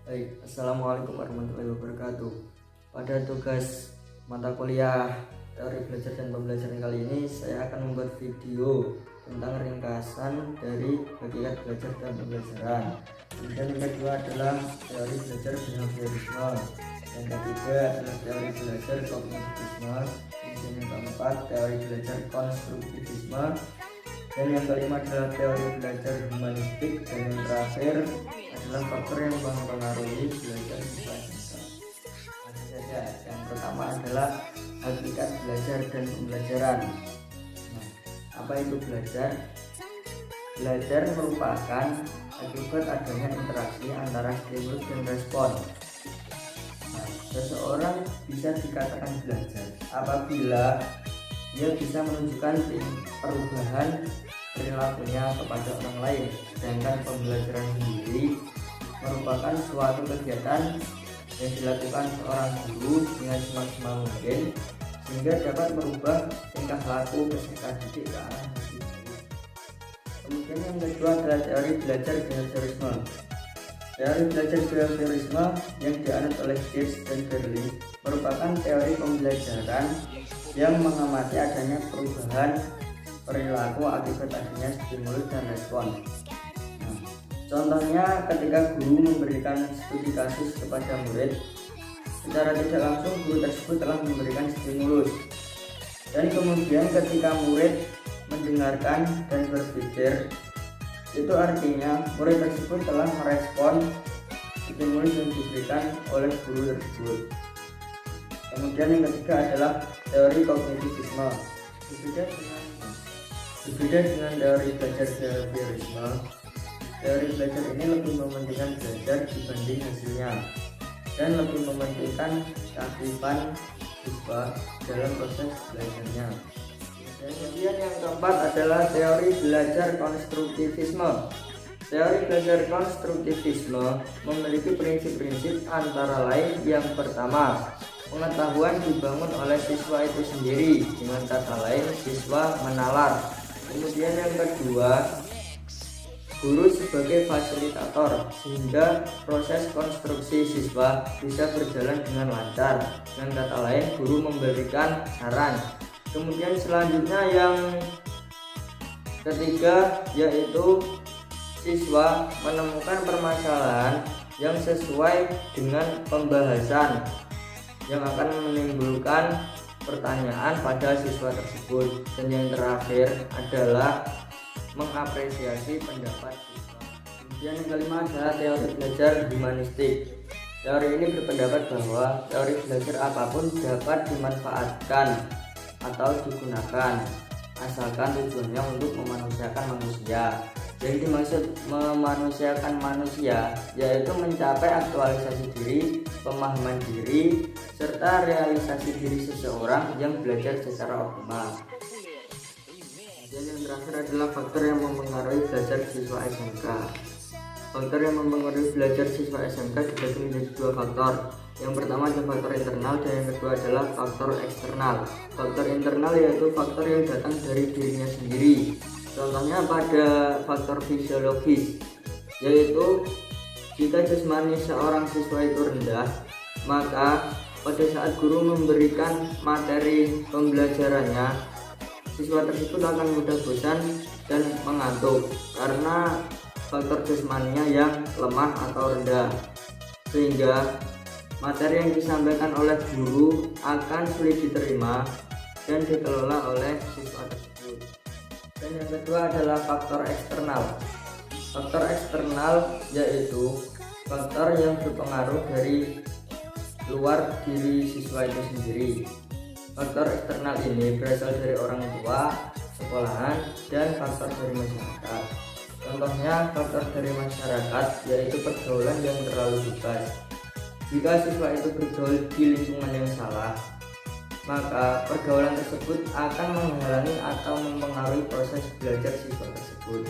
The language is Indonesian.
Baik, Assalamualaikum warahmatullahi wabarakatuh. Pada tugas mata kuliah teori belajar dan pembelajaran kali ini, saya akan membuat video tentang ringkasan dari hakikat belajar dan pembelajaran. Kemudian yang kedua adalah teori belajar behaviorisme. Yang ketiga adalah teori belajar kognitivisme. Kemudian yang keempat teori belajar konstruktivisme. Dan yang kelima adalah teori belajar humanistik. Dan yang terakhir adalah faktor yang mempengaruhi belajar siswa SMA. Langsung saja, yang pertama adalah hakikat belajar dan pembelajaran. Nah, apa itu belajar? Belajar merupakan akibat adanya interaksi antara stimulus dan respon. Nah, seseorang bisa dikatakan belajar apabila dia bisa menunjukkan perubahan perilakunya kepada orang lain, sedangkan pembelajaran sendiri merupakan suatu kegiatan yang dilakukan seorang guru dengan semaksimal mungkin sehingga dapat merubah tingkah laku peserta didik ke arah lebih baik. Kemudian yang kedua adalah teori belajar behaviorisme. Teori belajar behaviorisme yang dianut oleh Gibbs dan Berlin merupakan teori pembelajaran yang mengamati adanya perubahan perilaku akibat adanya stimulus dan respon. Nah, contohnya ketika guru memberikan studi kasus kepada murid, secara tidak langsung guru tersebut telah memberikan stimulus, dan kemudian ketika murid mendengarkan dan berpikir, itu artinya murid tersebut telah merespon stimulus yang diberikan oleh guru tersebut. Kemudian yang ketiga adalah teori kognitivisme. Berbeda dengan teori belajar behaviorisme, teori belajar ini lebih mementingkan belajar dibanding hasilnya dan lebih mementingkan keaktifan siswa dalam proses belajarnya. Dan kemudian yang keempat adalah teori belajar konstruktivisme. Teori belajar konstruktivisme memiliki prinsip-prinsip antara lain yang pertama, pengetahuan dibangun oleh siswa itu sendiri, dengan kata lain siswa menalar. Kemudian yang kedua, guru sebagai fasilitator sehingga proses konstruksi siswa bisa berjalan dengan lancar. Dengan kata lain, guru memberikan saran. Kemudian selanjutnya yang ketiga yaitu siswa menemukan permasalahan yang sesuai dengan pembahasan yang akan menimbulkan pertanyaan pada siswa tersebut. Dan yang terakhir adalah mengapresiasi pendapat siswa. Kemudian yang kelima adalah teori belajar humanistik. Teori ini berpendapat bahwa teori belajar apapun dapat dimanfaatkan atau digunakan asalkan tujuannya untuk memanusiakan manusia. Yang dimaksud memanusiakan manusia yaitu mencapai aktualisasi diri, pemahaman diri, serta realisasi diri seseorang yang belajar secara optimal. Dan yang terakhir adalah faktor yang mempengaruhi belajar siswa SMK. Faktor yang mempengaruhi belajar siswa SMK dibagi menjadi dua faktor. Yang pertama adalah faktor internal dan yang kedua adalah faktor eksternal. Faktor internal yaitu faktor yang datang dari dirinya sendiri. Contohnya pada faktor fisiologis, yaitu jika jasmani seorang siswa itu rendah, maka pada saat guru memberikan materi pembelajarannya, siswa tersebut akan mudah bosan dan mengantuk karena faktor jasmaninya yang lemah atau rendah, sehingga materi yang disampaikan oleh guru akan sulit diterima dan dikelola oleh siswa tersebut. Dan yang kedua adalah faktor eksternal. Faktor eksternal yaitu faktor yang berpengaruh dari luar diri siswa itu sendiri. Faktor eksternal ini berasal dari orang tua, sekolahan, dan faktor dari masyarakat. Contohnya faktor dari masyarakat yaitu pergaulan yang terlalu bebas. Jika siswa itu bergaul di lingkungan yang salah, maka pergaulan tersebut akan menghalangi atau mempengaruhi proses belajar siswa tersebut.